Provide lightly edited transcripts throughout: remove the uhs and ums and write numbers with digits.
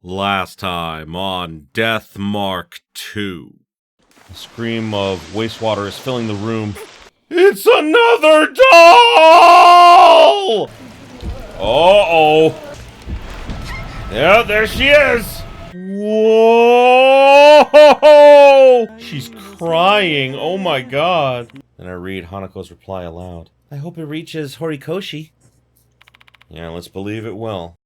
Last time on Death Mark 2. A scream of wastewater is filling the room. It's another doll! Uh-oh. Yeah, there she is. Whoa! She's crying. Oh my god. Then I read Hanako's reply aloud. I hope it reaches Horikoshi. Yeah, let's believe it will.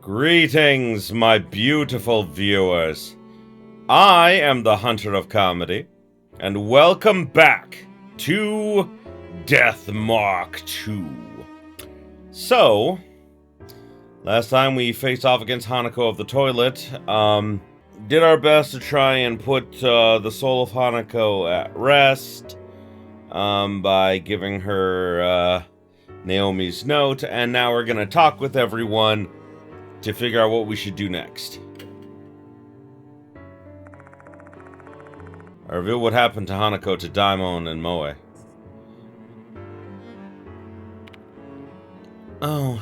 Greetings, my beautiful viewers. I am the Hunter of Comedy, and welcome back to Death Mark 2. So, last time we faced off against Hanako of the toilet, did our best to try and put the soul of Hanako at rest by giving her Naomi's note, and now we're gonna talk with everyone to figure out what we should do next. I reveal what happened to Hanako to Daimon and Moe. Oh.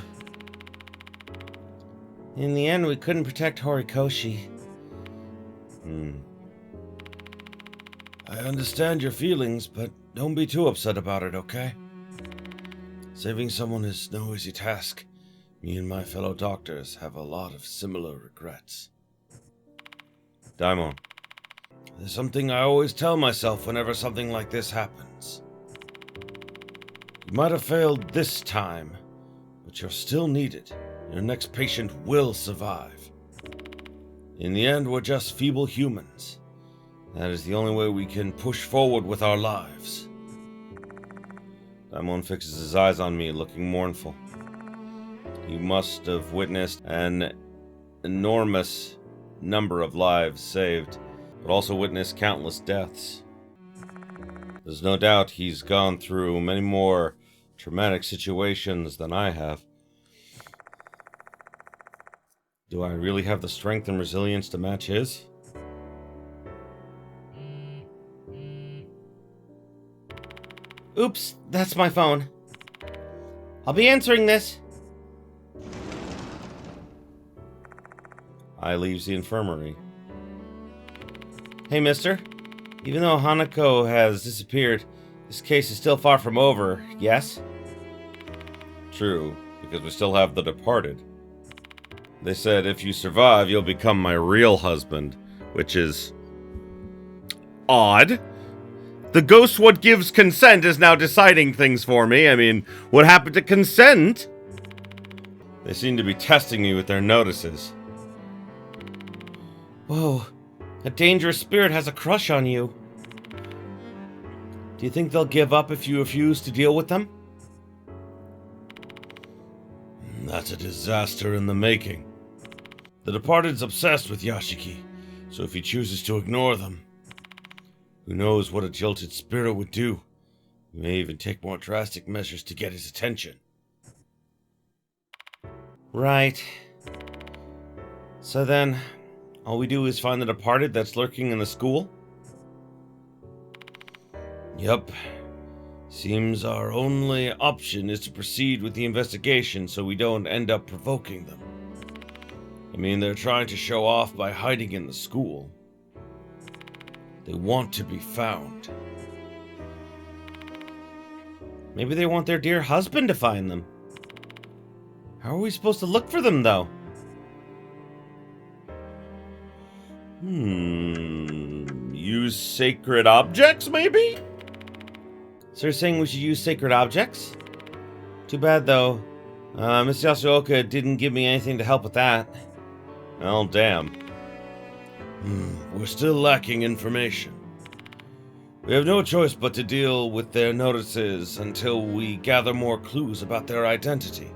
In the end, we couldn't protect Horikoshi. I understand your feelings, but don't be too upset about it, okay? Saving someone is no easy task. Me and my fellow doctors have a lot of similar regrets. Daimon. There's something I always tell myself whenever something like this happens. You might have failed this time, but you're still needed. Your next patient will survive. In the end, we're just feeble humans. That is the only way we can push forward with our lives. Daimon fixes his eyes on me, looking mournful. You must have witnessed an enormous number of lives saved, but also witnessed countless deaths. There's no doubt he's gone through many more traumatic situations than I have. Do I really have the strength and resilience to match his? Oops, that's my phone. I'll be answering this. I leaves the infirmary. Hey, mister. Even though Hanako has disappeared, this case is still far from over, yes? True, because we still have the departed. They said if you survive, you'll become my real husband, which is odd. The ghost what gives consent is now deciding things for me. I mean, what happened to consent? They seem to be testing me with their notices. Whoa, a dangerous spirit has a crush on you. Do you think they'll give up if you refuse to deal with them? That's a disaster in the making. The departed's obsessed with Yashiki, so if he chooses to ignore them, who knows what a jilted spirit would do? He may even take more drastic measures to get his attention. Right. So then, all we do is find the departed that's lurking in the school? Yep. Seems our only option is to proceed with the investigation so we don't end up provoking them. I mean, they're trying to show off by hiding in the school. They want to be found. Maybe they want their dear husband to find them. How are we supposed to look for them, though? Use sacred objects, maybe? So you're saying we should use sacred objects? Too bad, though. Miss Yasuoka didn't give me anything to help with that. Well, damn. We're still lacking information. We have no choice but to deal with their notices until we gather more clues about their identity.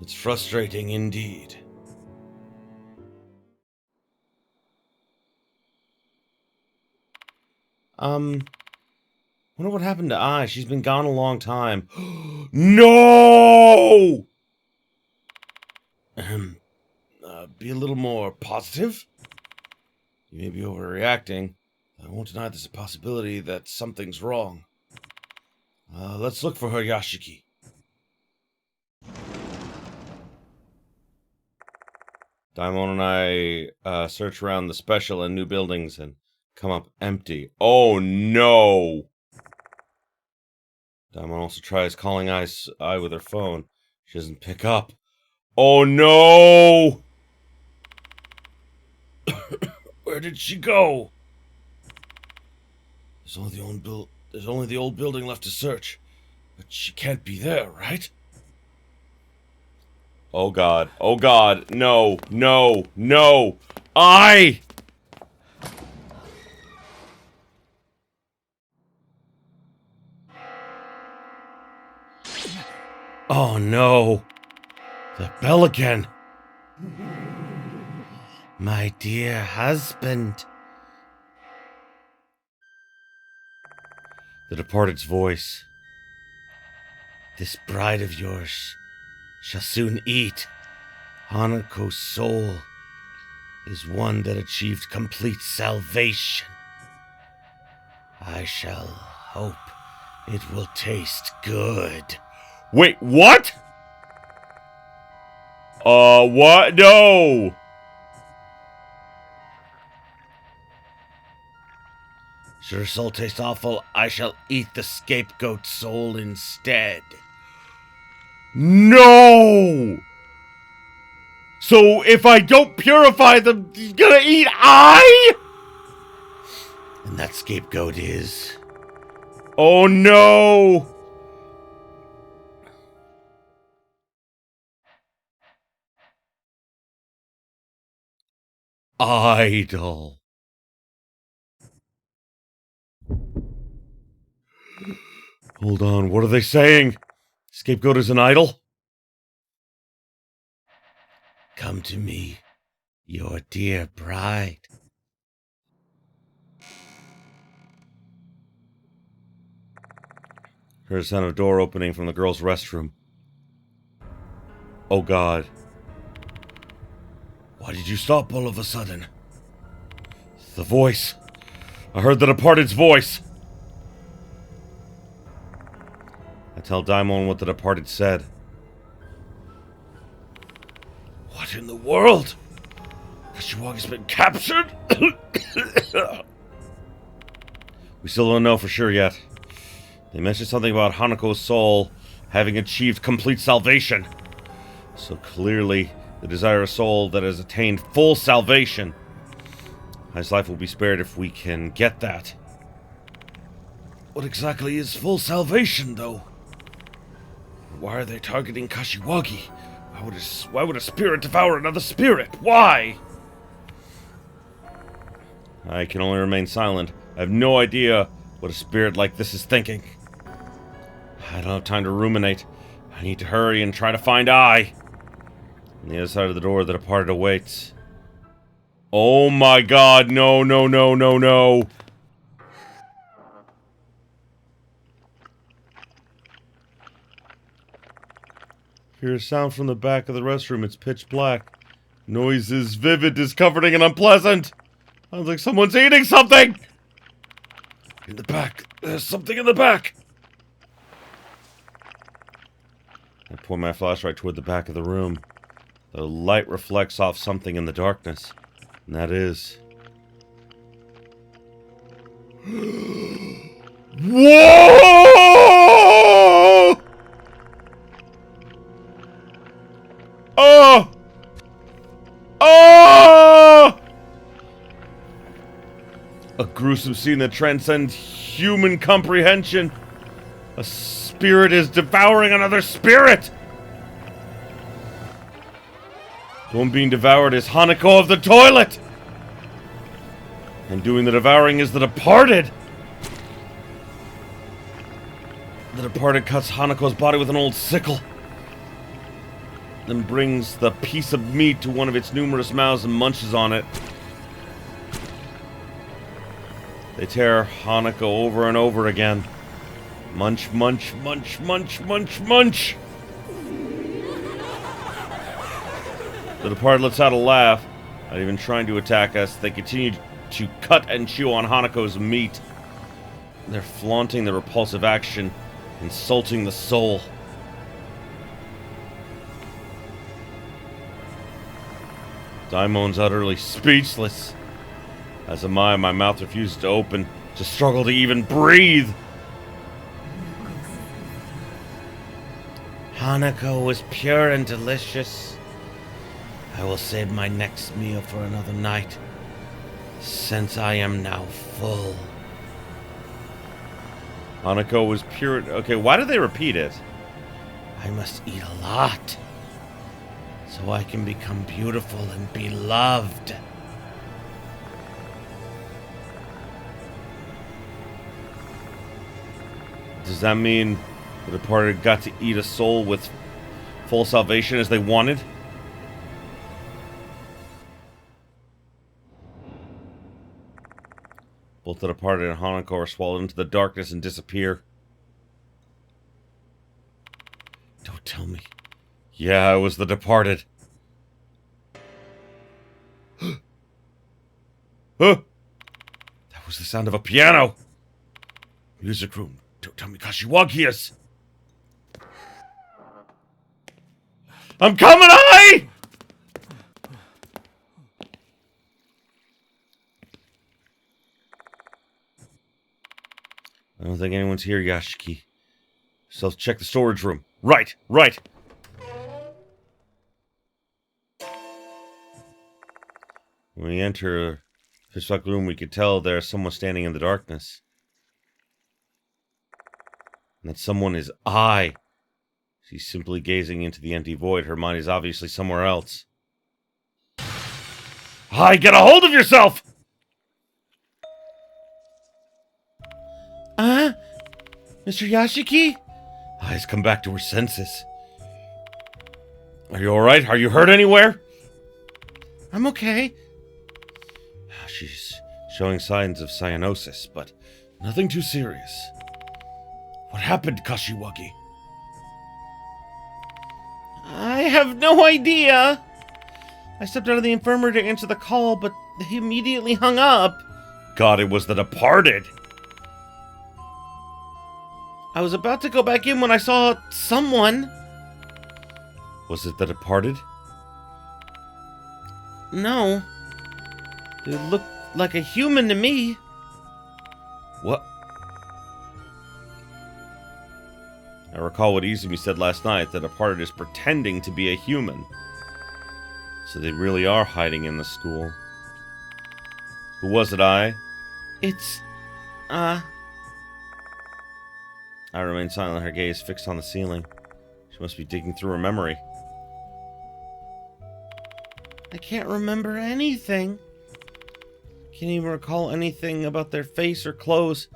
It's frustrating indeed. Wonder what happened to Ai. She's been gone a long time. No! be a little more positive? You may be overreacting. I won't deny there's a possibility that something's wrong. Let's look for her, Yashiki. Daimon and I search around the special and new buildings and come up empty. Oh no! Daimon also tries calling I with her phone. She doesn't pick up. Oh no! Where did she go? There's only the old building left to search. But she can't be there, right? Oh god. Oh god. No. No. No. Oh no. The bell again. My dear husband. The departed's voice. This bride of yours shall soon eat. Hanako's soul is one that achieved complete salvation. I shall hope it will taste good. Wait, what? What? No! Should her soul taste awful, I shall eat the scapegoat's soul instead. No! So if I don't purify them, he's gonna eat I? And that scapegoat is... Oh no! Idol. Hold on, what are they saying? Scapegoat is an idol? Come to me, your dear bride. Heard a sound of a door opening from the girls' restroom. Oh god. Why did you stop all of a sudden? The voice. I heard the departed's voice. I tell Daimon what the departed said. What in the world? Kashiwagi's been captured? We still don't know for sure yet. They mentioned something about Hanako's soul having achieved complete salvation. So clearly, the desire of soul that has attained full salvation. His life will be spared if we can get that. What exactly is full salvation, though? Why are they targeting Kashiwagi? Why would a spirit devour another spirit? Why? I can only remain silent. I have no idea what a spirit like this is thinking. I don't have time to ruminate. I need to hurry and try to find Ai. On the other side of the door, the departed awaits. Oh my god, no, no, no, no, no. Hear a sound from the back of the restroom. It's pitch black. Noise is vivid, discomforting, and unpleasant. Sounds like someone's eating something! In the back. There's something in the back! I point my flashlight toward the back of the room. The light reflects off something in the darkness. And that is... Whoa! Oh! Oh! A gruesome scene that transcends human comprehension. A spirit is devouring another spirit! The one being devoured is Hanako of the toilet! And doing the devouring is the departed! The departed cuts Hanako's body with an old sickle. Then brings the piece of meat to one of its numerous mouths and munches on it. They tear Hanako over and over again. Munch, munch, munch, munch, munch, munch! The The departed lets out a laugh. Not even trying to attack us, they continue to cut and chew on Hanako's meat. They're flaunting their repulsive action, insulting the soul. Daimo's utterly speechless. As am I, my mouth refuses to open, to struggle to even breathe. Hanako was pure and delicious. I will save my next meal for another night, since I am now full. Hanako was pure... Okay, why do they repeat it? I must eat a lot, so I can become beautiful and beloved. Does that mean the departed got to eat a soul with full salvation as they wanted? Both the departed and Hanako are swallowed into the darkness and disappear. Don't tell me. Yeah, it was the departed. Huh? That was the sound of a piano. Music room. Don't tell me Kashiwagi is. I'm coming, I don't think anyone's here, Yashiki. So let's check the storage room. Right. When we enter a pitch-black room, we could tell there's someone standing in the darkness. And that someone is I. She's simply gazing into the empty void. Her mind is obviously somewhere else. I, get a hold of yourself! Mr. Yashiki? Ai's come back to her senses. Are you alright? Are you hurt anywhere? I'm okay. She's showing signs of cyanosis, but nothing too serious. What happened, Kashiwagi? I have no idea. I stepped out of the infirmary to answer the call, but they immediately hung up. God, it was the departed. I was about to go back in when I saw someone. Was it the departed? No. It looked like a human to me. What? I recall what Izumi said last night, that a departed is pretending to be a human. So they really are hiding in the school. Who was it, I? It's... I remained silent, her gaze fixed on the ceiling. She must be digging through her memory. I can't remember anything. Can't even recall anything about their face or clothes.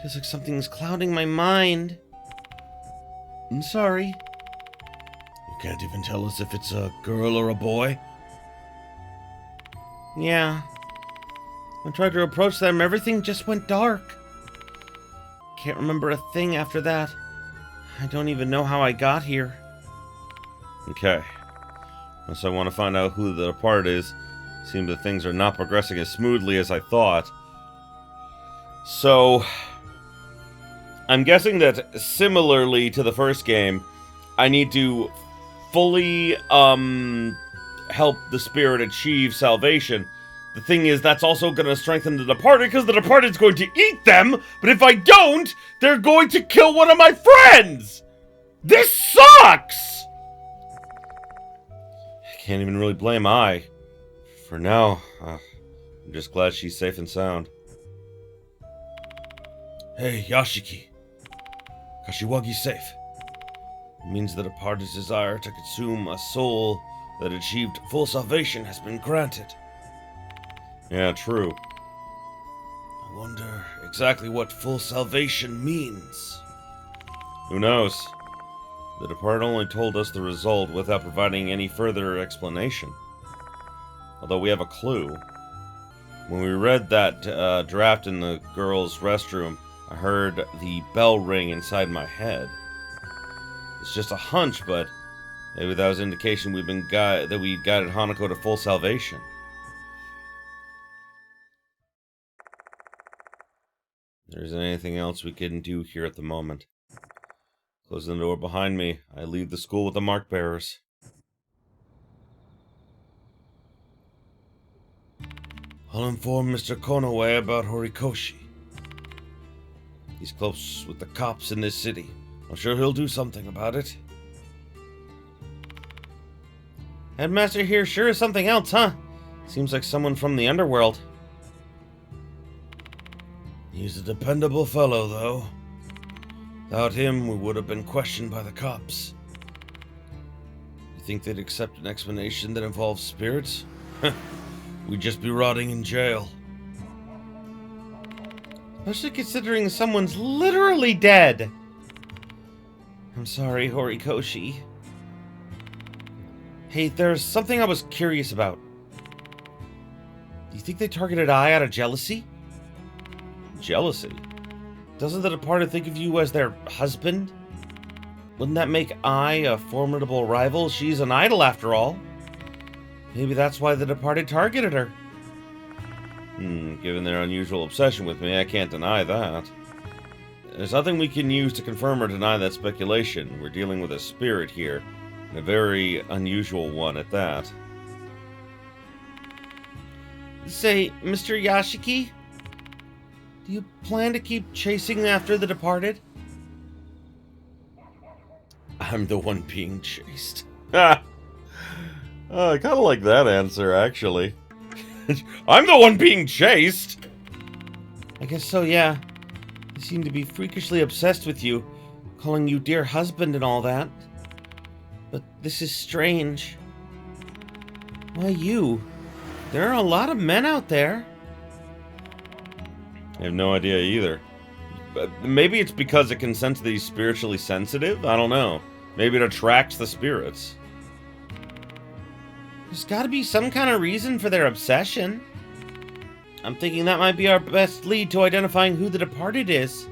Feels like something's clouding my mind. I'm sorry. You can't even tell us if it's a girl or a boy? Yeah. I tried to approach them, everything just went dark. Can't remember a thing after that. I don't even know how I got here. Okay. Unless I want to find out who the departed is. Seems that things are not progressing as smoothly as I thought. So, I'm guessing that similarly to the first game, I need to fully help the spirit achieve salvation. The thing is, that's also going to strengthen the departed, because the departed's going to eat them, but if I don't, they're going to kill one of my friends! This sucks! I can't even really blame Ai. For now, I'm just glad she's safe and sound. Hey, Yashiki. Kashiwagi's safe. It means the departed's desire to consume a soul that achieved full salvation has been granted. Yeah, true. I wonder exactly what full salvation means. Who knows? The departed only told us the result without providing any further explanation. Although we have a clue. When we read that draft in the girls' restroom, I heard the bell ring inside my head. It's just a hunch, but Maybe that was an indication that we guided Hanako to full salvation. There isn't anything else we can do here at the moment. Closing the door behind me, I leave the school with the mark bearers. I'll inform Mr. Konoe about Horikoshi. He's close with the cops in this city. I'm sure he'll do something about it. Headmaster here sure is something else, huh? Seems like someone from the underworld. He's a dependable fellow, though. Without him, we would have been questioned by the cops. You think they'd accept an explanation that involves spirits? We'd just be rotting in jail. Especially considering someone's literally dead. I'm sorry, Horikoshi. Hey, there's something I was curious about. Do you think they targeted Ai out of jealousy? Jealousy? Doesn't the Departed think of you as their husband? Wouldn't that make Ai a formidable rival? She's an idol after all. Maybe that's why the Departed targeted her. Given their unusual obsession with me, I can't deny that. There's nothing we can use to confirm or deny that speculation. We're dealing with a spirit here, and a very unusual one at that. Say, Mr. Yashiki, do you plan to keep chasing after the Departed? I'm the one being chased. I kind of like that answer, actually. I'm the one being chased! I guess so, yeah. They seem to be freakishly obsessed with you, calling you dear husband and all that. But this is strange. Why you? There are a lot of men out there. I have no idea either. Maybe it's because it can sense that he's spiritually sensitive? I don't know. Maybe it attracts the spirits. There's gotta be some kind of reason for their obsession. I'm thinking that might be our best lead to identifying who the Departed is.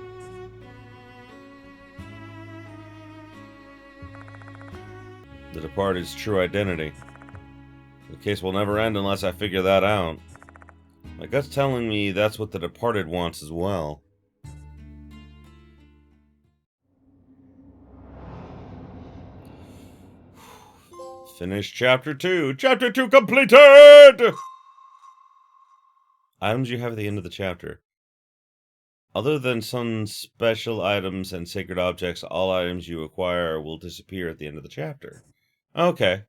The Departed's true identity. The case will never end unless I figure that out. My gut's telling me that's what the Departed wants as well. Finish Chapter 2. Chapter 2 completed! Items you have at the end of the chapter. Other than some special items and sacred objects, all items you acquire will disappear at the end of the chapter. Okay.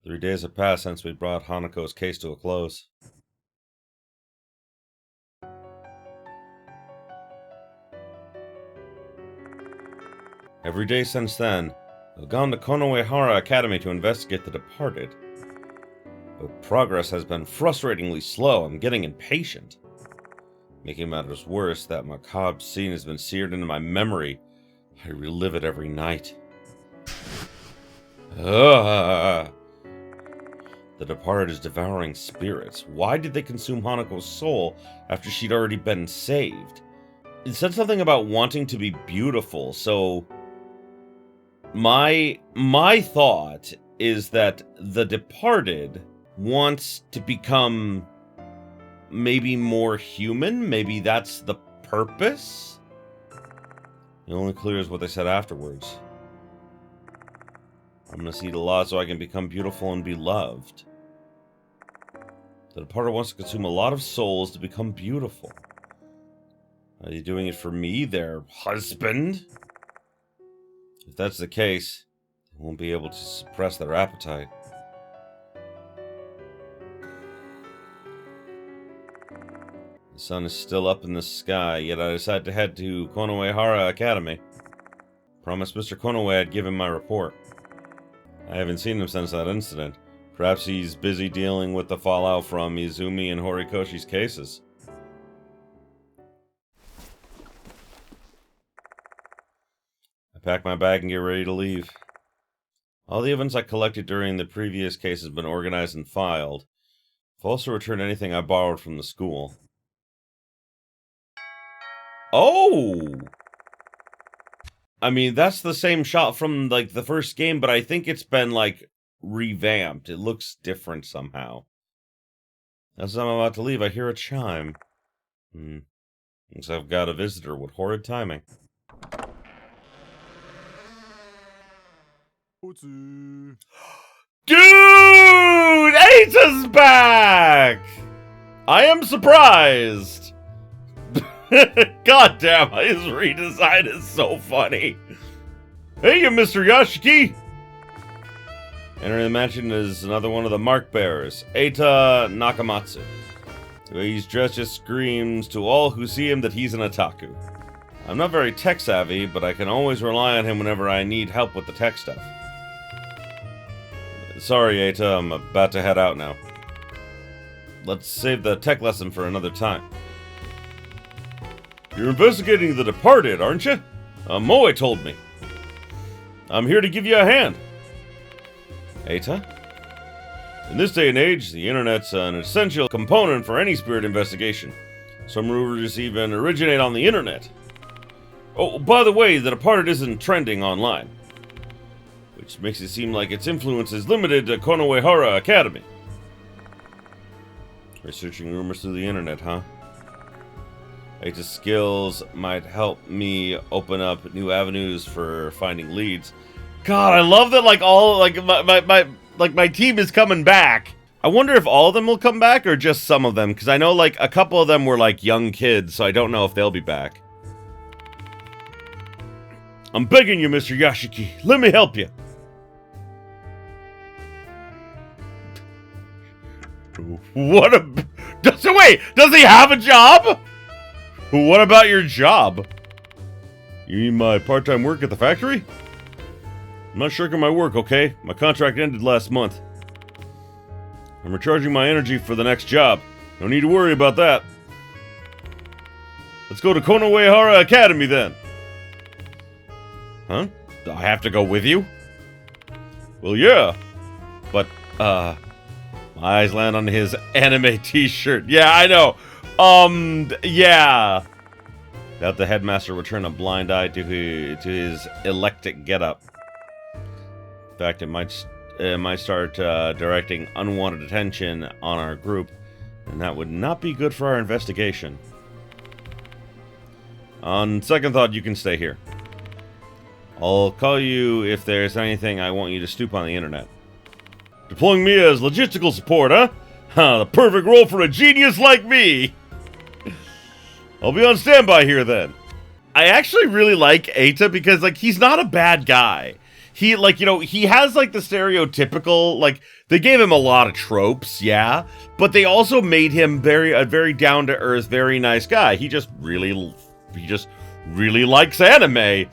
Three days have passed since we brought Hanako's case to a close. Every day since then, I've gone to Konoehara Academy to investigate the Departed. But progress has been frustratingly slow. I'm getting impatient. Making matters worse, that macabre scene has been seared into my memory. I relive it every night. The Departed is devouring spirits. Why did they consume Hanako's soul after she'd already been saved? It said something about wanting to be beautiful, so my thought is that the Departed wants to become maybe more human. Maybe that's the purpose. It only clears what they said afterwards. I'm gonna see the law so I can become beautiful and be loved. The Departed wants to consume a lot of souls to become beautiful. Are you doing it for me, their husband? If that's the case, they won't be able to suppress their appetite. The sun is still up in the sky, yet I decide to head to Konoehara Academy. Promised Mr. Konoe I'd give him my report. I haven't seen him since that incident. Perhaps he's busy dealing with the fallout from Izumi and Horikoshi's cases. I pack my bag and get ready to leave. All the evidence I collected during the previous case has been organized and filed. I've also returned anything I borrowed from the school. Oh! I mean, that's the same shot from, like, the first game, but I think it's been, like, revamped. It looks different somehow. As I'm about to leave, I hear a chime. Looks like I've got a visitor with horrid timing. Dude! Ata's back! I am surprised! God damn, his redesign is so funny. Hey, you Mr. Yashiki! Entering the mansion is another one of the mark bearers, Ata Nakamatsu. The way he's dressed just screams to all who see him that he's an otaku. I'm not very tech savvy, but I can always rely on him whenever I need help with the tech stuff. Sorry, Ata, I'm about to head out now. Let's save the tech lesson for another time. You're investigating the departed, aren't you? Moe told me. I'm here to give you a hand. Ata? In this day and age, the internet's an essential component for any spirit investigation. Some rumors even originate on the internet. Oh, by the way, the departed isn't trending online, which makes it seem like its influence is limited to Konohara Academy. Researching rumors through the internet, huh? Ata's skills might help me open up new avenues for finding leads. God, I love that, like, all, like, my team is coming back. I wonder if all of them will come back or just some of them, because I know, like, a couple of them were, like, young kids, so I don't know if they'll be back. I'm begging you, Mr. Yashiki. Let me help you. What a... Wait, does he have a job? What about your job? You mean my part-time work at the factory? I'm not shirking my work, okay? My contract ended last month. I'm recharging my energy for the next job. No need to worry about that. Let's go to Konohara Academy then. Huh? Do I have to go with you? Well, yeah. But, my eyes land on his anime t-shirt. Yeah, I know. Yeah. Without the headmaster would turn a blind eye to his eclectic getup. In fact, it might start directing unwanted attention on our group, and that would not be good for our investigation. On second thought, you can stay here. I'll call you if there's anything I want you to snoop on the internet. Deploying me as logistical support, huh? The perfect role for a genius like me! I'll be on standby here then. I actually really like Ata because, like, he's not a bad guy. He, like, you know, he has, like, the stereotypical, like, they gave him a lot of tropes, yeah, but they also made him a very down-to-earth, very nice guy. He just really likes anime.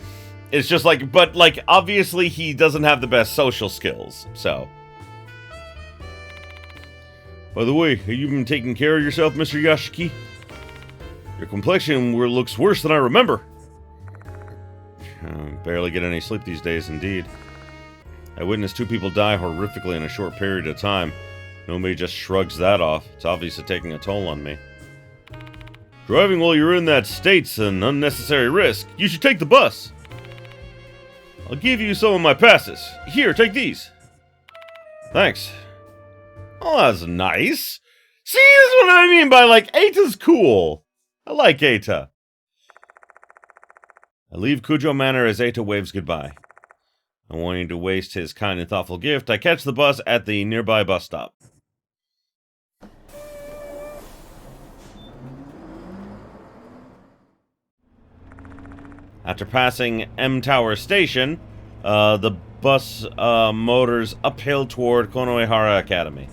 It's just like, but, like, obviously he doesn't have the best social skills, so. By the way, have you been taking care of yourself, Mr. Yashiki? Your complexion looks worse than I remember. Barely get any sleep these days, indeed. I witnessed 2 people die horrifically in a short period of time. Nobody just shrugs that off. It's obviously taking a toll on me. Driving while you're in that state's an unnecessary risk. You should take the bus. I'll give you some of my passes. Here, take these. Thanks. Oh, that's nice. See, this is what I mean by, like, Ata's cool. I like Ata. I leave Kujo Manor as Ata waves goodbye. Not wanting to waste his kind and thoughtful gift, I catch the bus at the nearby bus stop. After passing M Tower Station, the bus motors uphill toward Konohara Academy.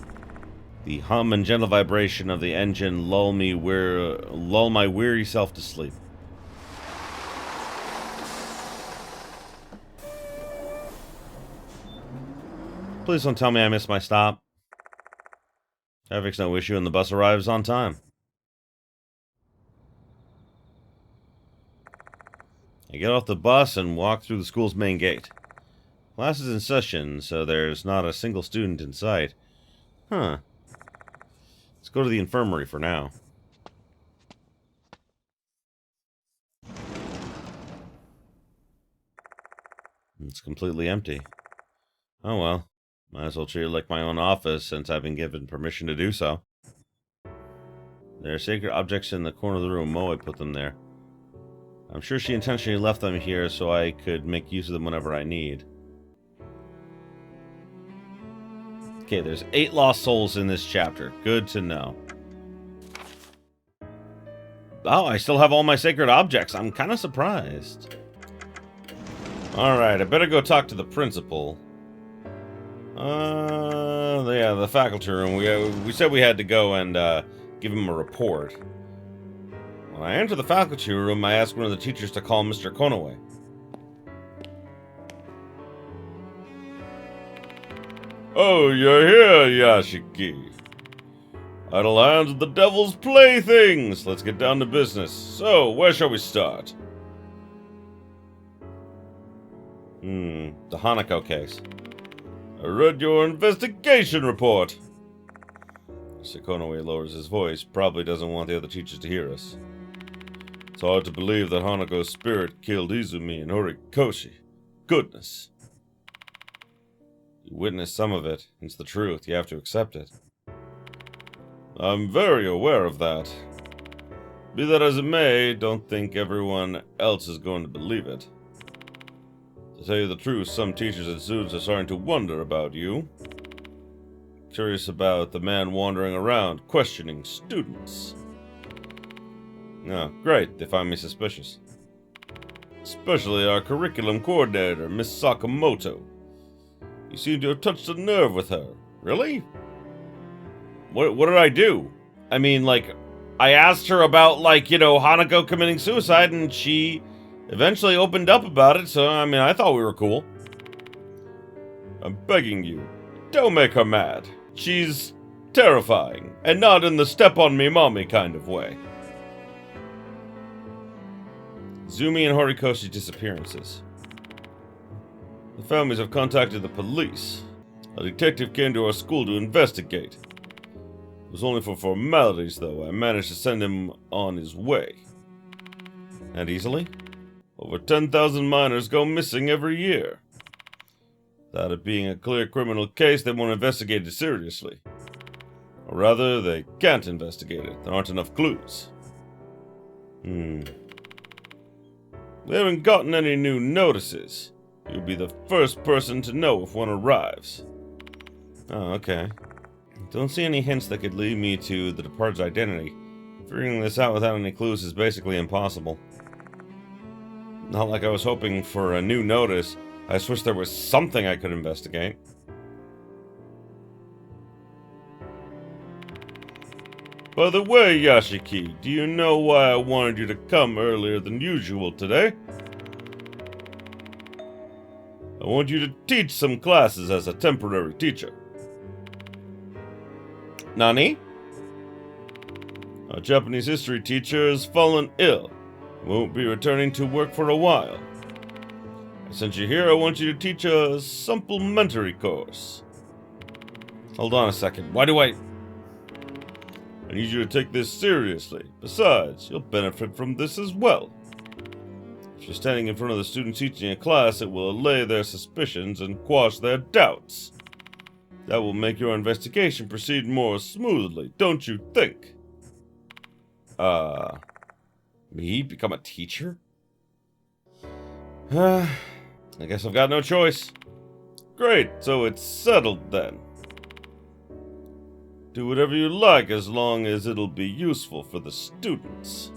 The hum and gentle vibration of the engine lull my weary self to sleep. Please don't tell me I missed my stop. Traffic's no issue and the bus arrives on time. I get off the bus and walk through the school's main gate. Class is in session, so there's not a single student in sight. Huh. Let's go to the infirmary for now. It's completely empty. Oh well. Might as well treat it like my own office since I've been given permission to do so. There are sacred objects in the corner of the room. Moe put them there. I'm sure she intentionally left them here so I could make use of them whenever I need. Okay, there's 8 lost souls in this chapter. Good to know. Oh, I still have all my sacred objects. I'm kind of surprised. Alright, I better go talk to the principal. Yeah, the faculty room. We said we had to go and give him a report. When I enter the faculty room, I ask one of the teachers to call Mr. Konoe. Oh, you're here, Yashiki. Idle hands are the devil's playthings. Let's get down to business. So, where shall we start? The Hanako case. I read your investigation report. Mr. Konoe lowers his voice. Probably doesn't want the other teachers to hear us. It's hard to believe that Hanako's spirit killed Izumi and Horikoshi. Goodness. You witnessed some of it. It's the truth. You have to accept it. I'm very aware of that. Be that as it may, don't think everyone else is going to believe it. To tell you the truth, some teachers and students are starting to wonder about you. Curious about the man wandering around, questioning students. Oh, great, they find me suspicious. Especially our curriculum coordinator, Miss Sakamoto. You seem to have touched a nerve with her. Really? What did I do? I mean, like, I asked her about, like, you know, Hanako committing suicide, and she eventually opened up about it, so, I mean, I thought we were cool. I'm begging you, don't make her mad. She's terrifying, and not in the step-on-me-mommy kind of way. Izumi and Horikoshi's disappearances. The families have contacted the police. A detective came to our school to investigate. It was only for formalities, though. I managed to send him on his way. And easily? Over 10,000 minors go missing every year. Without it being a clear criminal case, they won't investigate it seriously. Or rather, they can't investigate it. There aren't enough clues. We haven't gotten any new notices. You'll be the first person to know if one arrives. Oh, okay. Don't see any hints that could lead me to the departed's identity. Figuring this out without any clues is basically impossible. Not like I was hoping for a new notice. I just wish there was something I could investigate. By the way, Yashiki, do you know why I wanted you to come earlier than usual today? I want you to teach some classes as a temporary teacher. Nani? Our Japanese history teacher has fallen ill. Won't be returning to work for a while. I sent you here. I want you to teach a supplementary course. Hold on a second. Why do I need you to take this seriously. Besides, you'll benefit from this as well. If you're standing in front of the students teaching a class, it will allay their suspicions and quash their doubts. That will make your investigation proceed more smoothly, don't you think? Me become a teacher? I guess I've got no choice. Great, so it's settled then. Do whatever you like as long as it'll be useful for the students.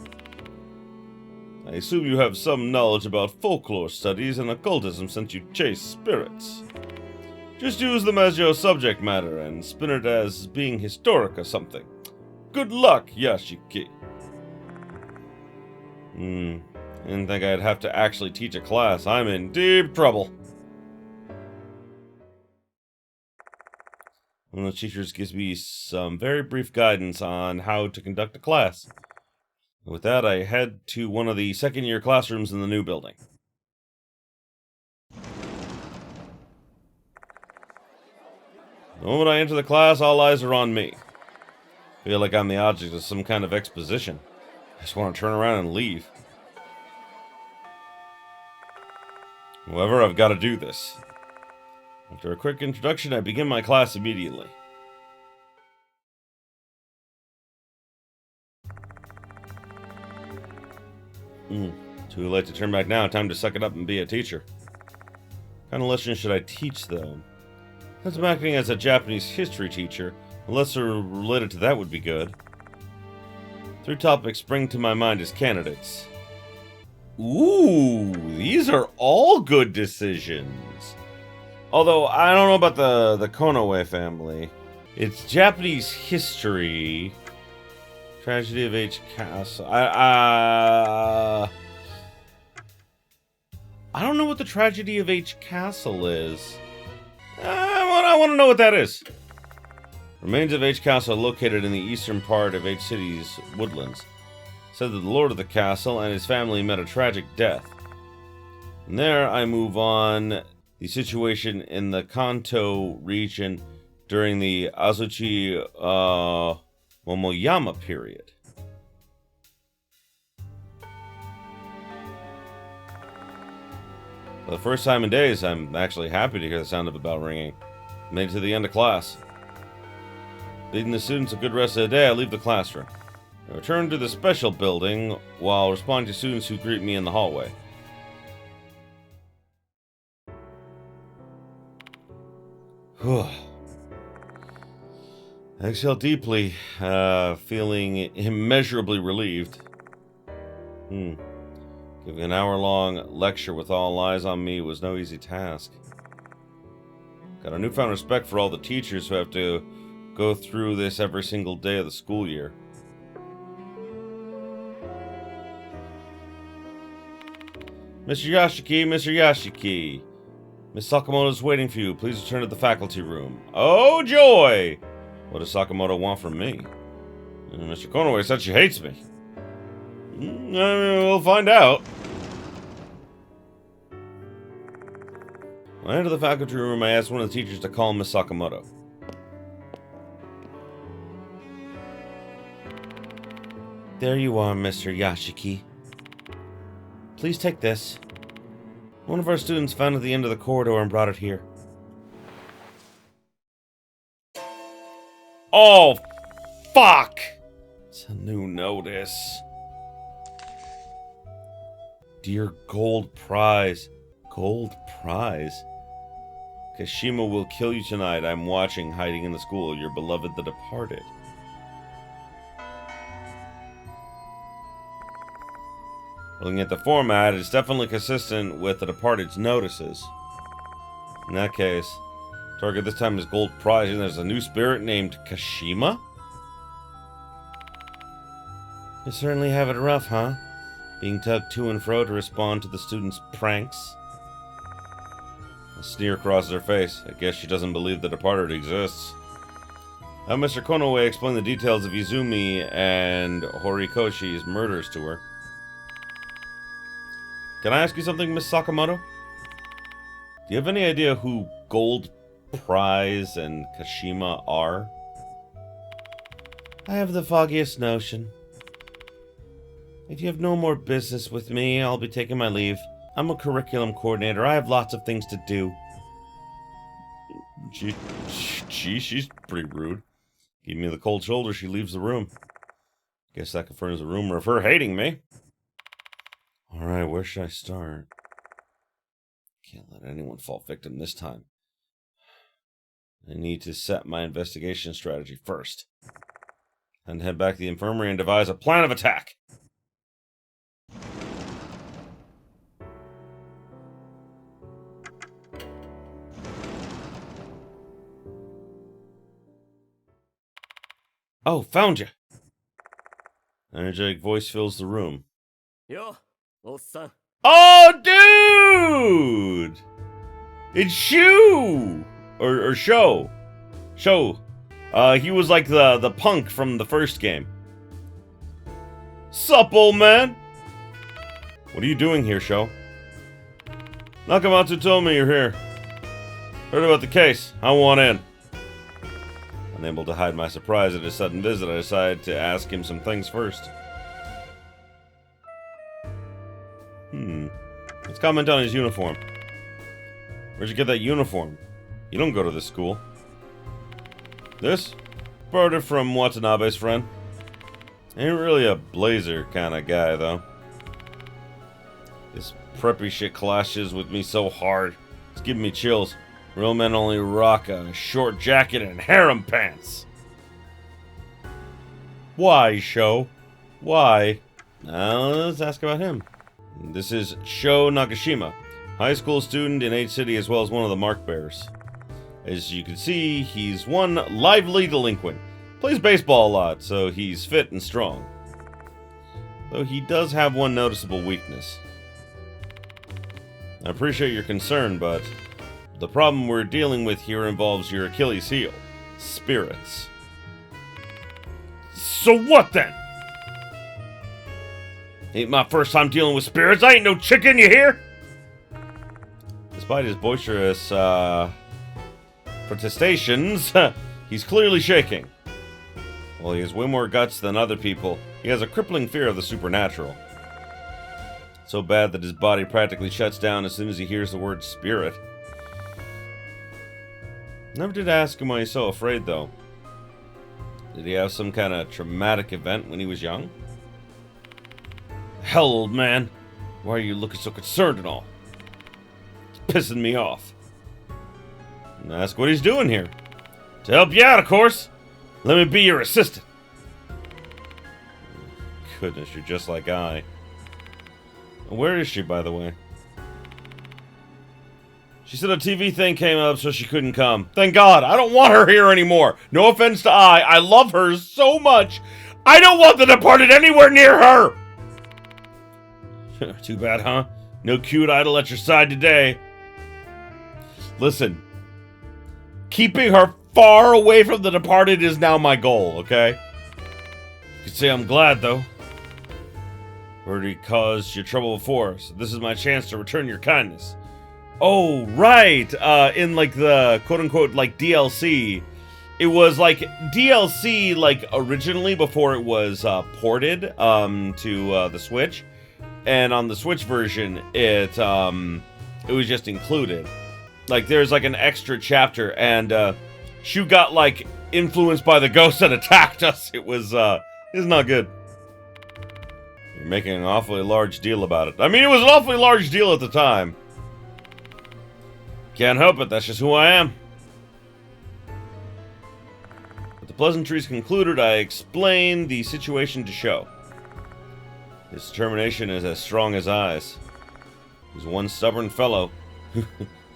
I assume you have some knowledge about folklore studies and occultism since you chase spirits. Just use them as your subject matter and spin it as being historic or something. Good luck, Yashiki. Didn't think I'd have to actually teach a class. I'm in deep trouble. One of the teachers gives me some very brief guidance on how to conduct a class. With that, I head to one of the second-year classrooms in the new building. The moment I enter the class, all eyes are on me. I feel like I'm the object of some kind of exposition. I just want to turn around and leave. However, I've got to do this. After a quick introduction, I begin my class immediately. Too late to turn back now. Time to suck it up and be a teacher. What kind of lesson should I teach, though? Since I'm acting as a Japanese history teacher, a lesson related to that would be good. 3 topics spring to my mind as candidates. Ooh, these are all good decisions. Although, I don't know about the Konoe family. It's Japanese history. Tragedy of H. Castle. I don't know what the Tragedy of H. Castle is. I want to know what that is. Remains of H. Castle are located in the eastern part of H. City's woodlands. It said that the lord of the castle and his family met a tragic death. From there, I move on the situation in the Kanto region during the Azuchi Momoyama period. For the first time in days, I'm actually happy to hear the sound of a bell ringing. Made it to the end of class. Bidding the students a good rest of the day, I leave the classroom. I return to the special building while responding to students who greet me in the hallway. I exhale deeply, feeling immeasurably relieved. Giving an hour-long lecture with all eyes on me was no easy task. Got a newfound respect for all the teachers who have to go through this every single day of the school year. Mr. Yashiki, Mr. Yashiki. Miss Sakamoto is waiting for you. Please return to the faculty room. Oh, joy! What does Sakamoto want from me? Mr. Konoe said she hates me. We'll find out. When I enter the faculty room, I ask one of the teachers to call Miss Sakamoto. There you are, Mr. Yashiki. Please take this. One of our students found it at the end of the corridor and brought it here. Oh, fuck! It's a new notice. Dear Gold Prize. Gold Prize? Kashima will kill you tonight. I'm watching, hiding in the school. Your beloved, the departed. Looking at the format, it's definitely consistent with the departed's notices. In that case, target this time is Gold Prize, and there's a new spirit named Kashima? You certainly have it rough, huh? Being tugged to and fro to respond to the students' pranks. A sneer crosses her face. I guess she doesn't believe the departed exists. Now Mr. Konoe explained the details of Izumi and Horikoshi's murders to her. Can I ask you something, Miss Sakamoto? Do you have any idea who Gold Prize and Kashima are? I have the foggiest notion. If you have no more business with me, I'll be taking my leave. I'm a curriculum coordinator. I have lots of things to do. She's pretty rude. Give me the cold shoulder, she leaves the room. Guess that confirms the rumor of her hating me. Alright, where should I start? Can't let anyone fall victim this time. I need to set my investigation strategy first. And head back to the infirmary and devise a plan of attack. Oh, found you! Energetic voice fills the room. Yo, old-san. Oh, dude! It's Shu! Or Sho. Sho. He was like the punk from the first game. Sup, old man? What are you doing here, Sho? Nakamatsu told me you're here. Heard about the case. I want in. Unable to hide my surprise at his sudden visit, I decided to ask him some things first. Let's comment on his uniform. Where'd you get that uniform? You don't go to this school. This? Borrowed it from Watanabe's friend. Ain't really a blazer kind of guy, though. This preppy shit clashes with me so hard. It's giving me chills. Real men only rock a short jacket and harem pants. Why, Sho? Why? Now let's ask about him. This is Sho Nagashima, high school student in H City as well as one of the mark bearers. As you can see, he's one lively delinquent. Plays baseball a lot, so he's fit and strong. Though he does have one noticeable weakness. I appreciate your concern, but the problem we're dealing with here involves your Achilles heel. Spirits. So what then? Ain't my first time dealing with spirits. I ain't no chicken, you hear? Despite his boisterous, protestations, he's clearly shaking. While he has way more guts than other people, he has a crippling fear of the supernatural. So bad that his body practically shuts down as soon as he hears the word spirit. Never did ask him why he's so afraid, though. Did he have some kind of traumatic event when he was young? Hell, old man. Why are you looking so concerned and all? It's pissing me off. And ask what he's doing here. To help you out, of course. Let me be your assistant. Goodness, you're just like I. Where is she, by the way? She said a TV thing came up, so she couldn't come. Thank God, I don't want her here anymore. No offense to I love her so much. I don't want the departed anywhere near her. Too bad, huh? No cute idol at your side today. Listen, keeping her far away from the departed is now my goal, okay? You could say I'm glad, though. Already caused you trouble before, so this is my chance to return your kindness. Oh, right! In, like, the quote-unquote, like, DLC. It was, like, DLC, like, originally before it was, ported, to, the Switch. And on the Switch version, it was just included. Like, there's, like, an extra chapter, and, Shu got, like, influenced by the ghost that attacked us. It was not good. You're making an awfully large deal about it. I mean, it was an awfully large deal at the time. Can't help it, that's just who I am. With the pleasantries concluded, I explained the situation to Sho. His determination is as strong as eyes. He's one stubborn fellow. Who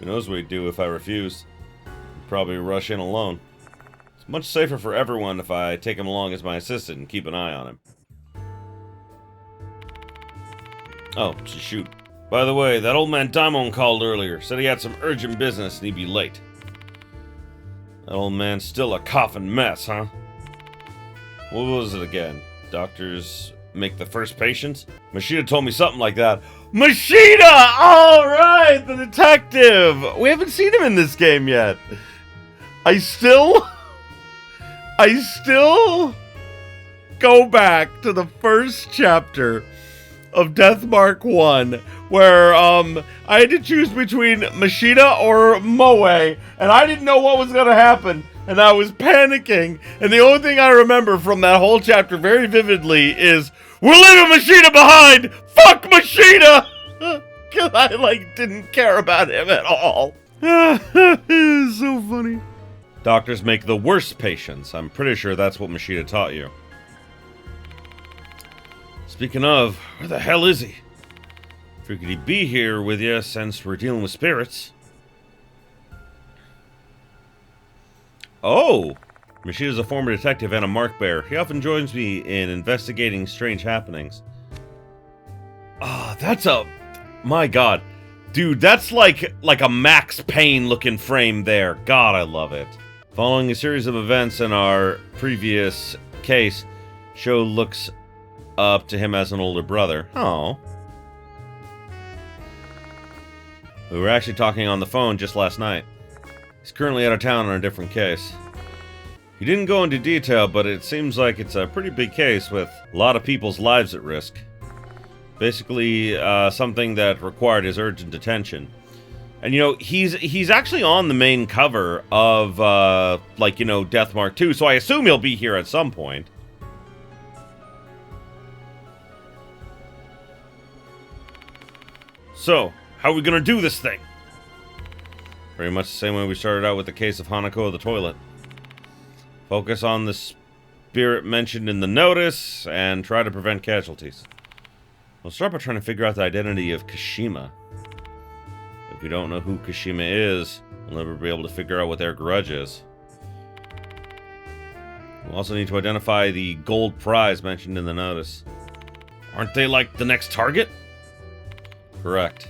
knows what he'd do if I refused. He'd probably rush in alone. It's much safer for everyone if I take him along as my assistant and keep an eye on him. Oh, shoot. By the way, that old man Daimon called earlier. Said he had some urgent business and he'd be late. That old man's still a coughing mess, huh? What was it again? Doctors make the first patients? Machida told me something like that. Machida! Alright, the detective! We haven't seen him in this game yet. I still go back to the first chapter of Deathmark 1, where, I had to choose between Machida or Moe, and I didn't know what was gonna happen, and I was panicking, and the only thing I remember from that whole chapter very vividly is, we're leaving Machida behind! Fuck Machida! Cause I, like, didn't care about him at all. It's so funny. Doctors make the worst patients. I'm pretty sure that's what Machida taught you. Speaking of, where the hell is he? Figured he'd be here with you since we're dealing with spirits. Oh! Mashida's a former detective and a mark bearer. He often joins me in investigating strange happenings. Ah, that's a... My god. Dude, that's like a Max Payne looking frame there. God, I love it. Following a series of events in our previous case, Sho looks up to him as an older brother. Oh. We were actually talking on the phone just last night. He's currently out of town on a different case. He didn't go into detail, but it seems like it's a pretty big case with a lot of people's lives at risk. Basically, something that required his urgent attention. And, he's actually on the main cover of, Death Mark 2, so I assume he'll be here at some point. So, how are we gonna do this thing? Pretty much the same way we started out with the case of Hanako of the toilet. Focus on the spirit mentioned in the notice, and try to prevent casualties. We'll start by trying to figure out the identity of Kashima. If we don't know who Kashima is, we'll never be able to figure out what their grudge is. We'll also need to identify the gold prize mentioned in the notice. Aren't they like the next target? Correct.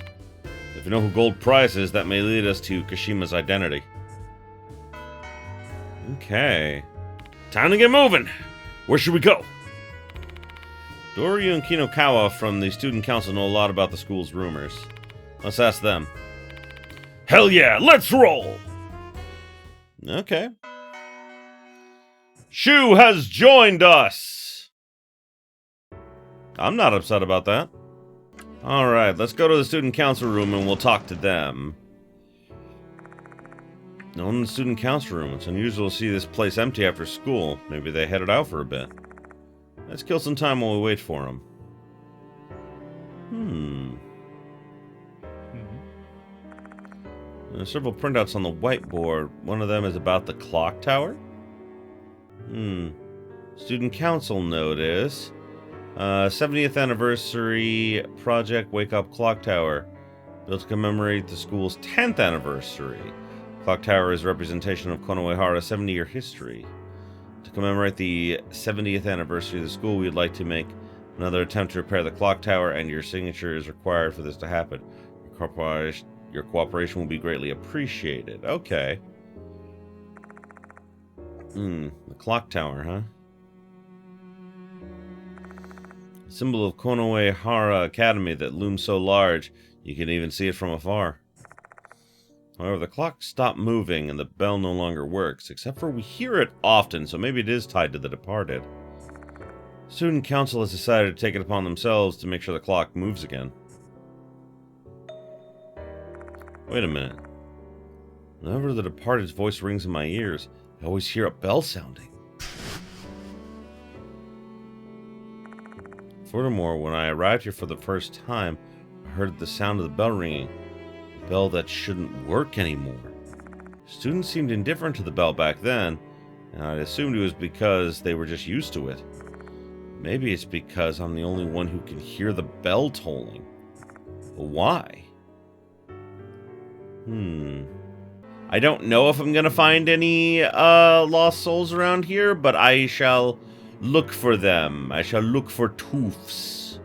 If we know who gold prize is, that may lead us to Kashima's identity. Okay. Time to get moving! Where should we go? Doryu and Kinokawa from the student council know a lot about the school's rumors. Let's ask them. Hell yeah, let's roll! Okay. Shu has joined us! I'm not upset about that. Alright, let's go to the student council room and we'll talk to them. No one in the student council room. It's unusual to see this place empty after school. Maybe they headed out for a bit. Let's kill some time while we wait for them. There's several printouts on the whiteboard. One of them is about the clock tower. Student council notice. 70th anniversary project Wake Up Clock Tower. Built to commemorate the school's 10th anniversary. Clock Tower is a representation of Konoehara's 70-year history. To commemorate the 70th anniversary of the school, we'd like to make another attempt to repair the clock tower, and your signature is required for this to happen. Your cooperation will be greatly appreciated. Okay. The clock tower, huh? Symbol of Konoehara Academy that looms so large, you can even see it from afar. However, the clock stopped moving and the bell no longer works, except for we hear it often, so maybe it is tied to the departed. Student council has decided to take it upon themselves to make sure the clock moves again. Wait a minute. Whenever the departed's voice rings in my ears, I always hear a bell sounding. Furthermore, when I arrived here for the first time, I heard the sound of the bell ringing. A bell that shouldn't work anymore. Students seemed indifferent to the bell back then, and I assumed it was because they were just used to it. Maybe it's because I'm the only one who can hear the bell tolling. But why? I don't know if I'm gonna find any lost souls around here, but I shall look for them. I shall look for toofs.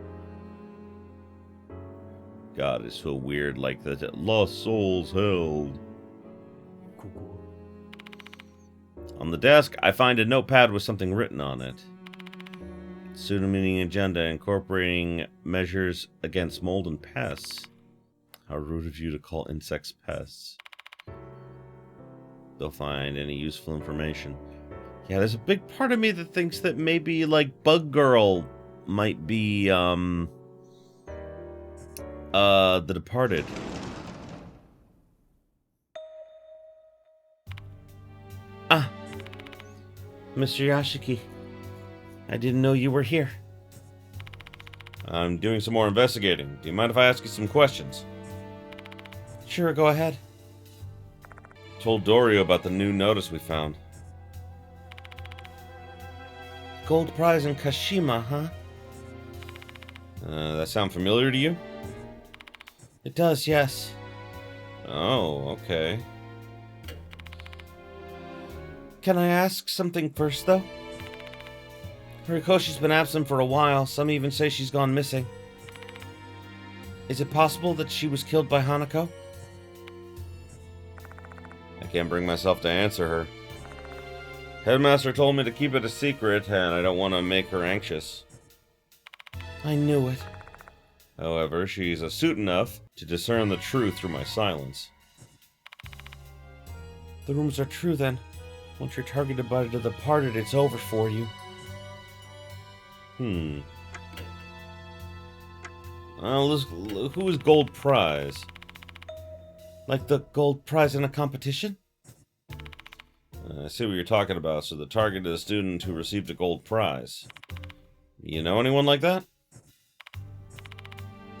God, it's so weird, like the lost souls held. On the desk, I find a notepad with something written on it. Student meeting agenda incorporating measures against mold and pests. How rude of you to call insects pests. They'll find any useful information. Yeah, there's a big part of me that thinks that maybe, like, Bug Girl might be, The Departed. Ah! Mr. Yashiki. I didn't know you were here. I'm doing some more investigating. Do you mind if I ask you some questions? Sure, go ahead. Told Doryu about the new notice we found. Gold prize in Kashima, huh? That sound familiar to you? It does, yes. Oh, okay. Can I ask something first, though? Horikoshi's been absent for a while. Some even say she's gone missing. Is it possible that she was killed by Hanako? I can't bring myself to answer her. Headmaster told me to keep it a secret, and I don't want to make her anxious. I knew it. However, she's astute enough to discern the truth through my silence. The rumors are true, then. Once you're targeted by the departed, it's over for you. Well, who is Gold Prize? Like the gold prize in a competition? I see what you're talking about. So the target is a student who received a gold prize. You know anyone like that?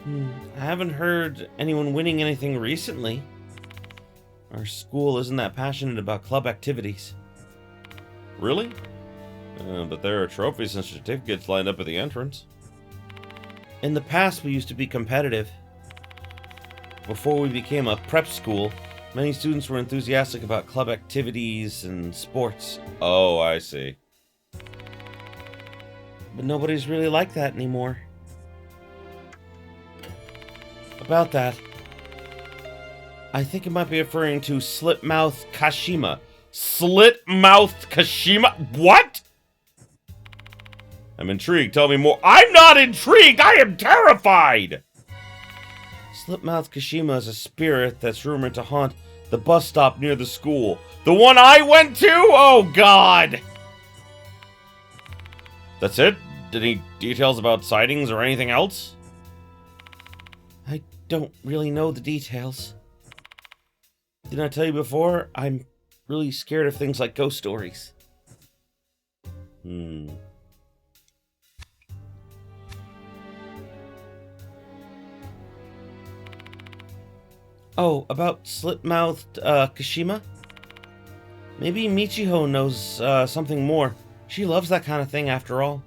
I haven't heard anyone winning anything recently. Our school isn't that passionate about club activities. Really? But there are trophies and certificates lined up at the entrance. In the past, we used to be competitive. Before we became a prep school, many students were enthusiastic about club activities and sports. Oh, I see. But nobody's really like that anymore. About that, I think it might be referring to Slit-Mouthed Kashima. Slit-Mouthed Kashima? What? I'm intrigued. Tell me more. I'm not intrigued! I am terrified! Slit-Mouthed Kashima is a spirit that's rumored to haunt the bus stop near the school. The one I went to? Oh, God! That's it? Any details about sightings or anything else? I don't really know the details. Didn't I tell you before? I'm really scared of things like ghost stories. Oh, about Slit-Mouthed Kashima? Maybe Michiho knows something more. She loves that kind of thing after all.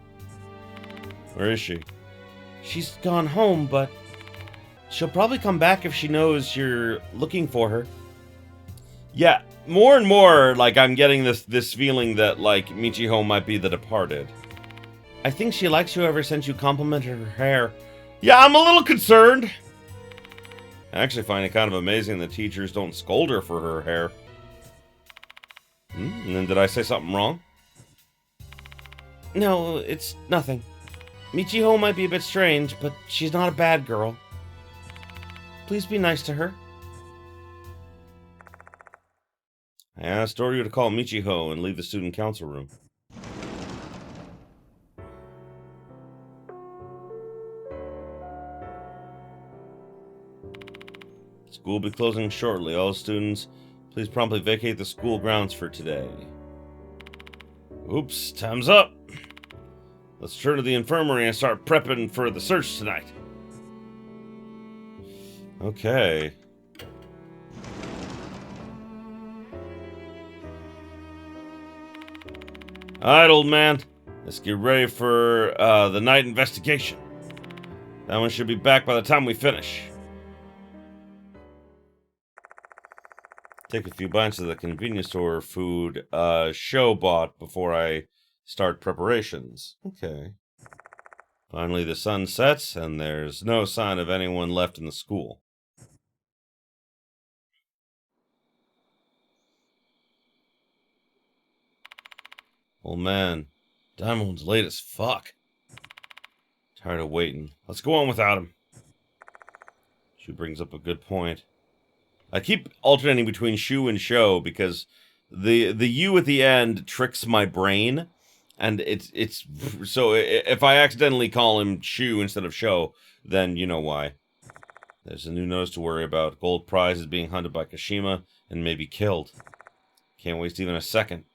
Where is she? She's gone home, but she'll probably come back if she knows you're looking for her. Yeah, more and more, like, I'm getting this feeling that, like, Michiho might be the departed. I think she likes whoever sent you complimented her hair. Yeah, I'm a little concerned. I actually find it kind of amazing that teachers don't scold her for her hair. And then did I say something wrong? No, it's nothing. Michiho might be a bit strange, but she's not a bad girl. Please be nice to her. I asked Oryu to call Michiho and leave the student council room. School will be closing shortly. All students, please promptly vacate the school grounds for today. Oops, time's up. Let's turn to the infirmary and start prepping for the search tonight. Okay. Alright, old man. Let's get ready for the night investigation. That one should be back by the time we finish. Take a few bites of the convenience store food Show bought before I start preparations. Okay. Finally, the sun sets, and there's no sign of anyone left in the school. Oh man, Diamond's late as fuck. Tired of waiting. Let's go on without him. She brings up a good point. I keep alternating between Shu and Show because the U at the end tricks my brain, and it's so if I accidentally call him Shu instead of Show, then you know why. There's a new notice to worry about. Gold prize is being hunted by Kashima and may be killed. Can't waste even a second.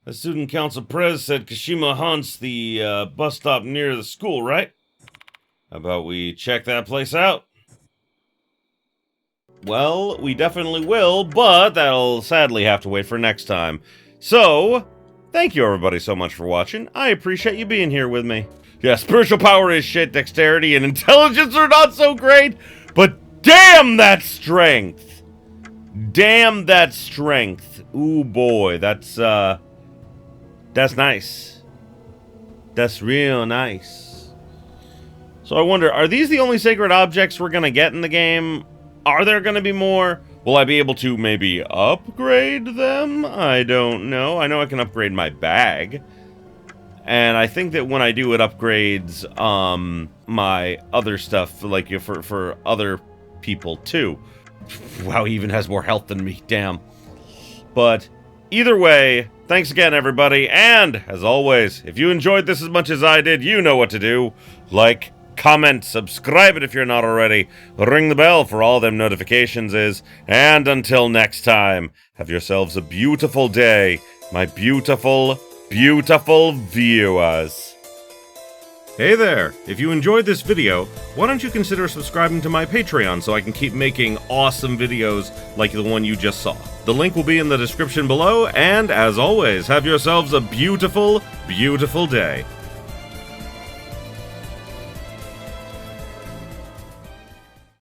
The student council pres said Kashima hunts the bus stop near the school, right? How about we check that place out? Well, we definitely will, but that'll sadly have to wait for next time. So, thank you everybody so much for watching. I appreciate you being here with me. Yeah, spiritual power is shit, dexterity and intelligence are not so great, but damn that strength! Damn that strength. Ooh boy, that's nice. That's real nice. So I wonder, are these the only sacred objects we're gonna get in the game? Are there gonna be more? Will I be able to maybe upgrade them? I don't know. I know I can upgrade my bag. And I think that when I do, it upgrades my other stuff, like for other people too. Wow, he even has more health than me, damn. But either way, thanks again everybody, and as always, if you enjoyed this as much as I did, you know what to do. Like, comment, subscribe it if you're not already, ring the bell for all them notifications and until next time, have yourselves a beautiful day, my beautiful, beautiful viewers. Hey there! If you enjoyed this video, why don't you consider subscribing to my Patreon so I can keep making awesome videos like the one you just saw. The link will be in the description below, and as always, have yourselves a beautiful, beautiful day.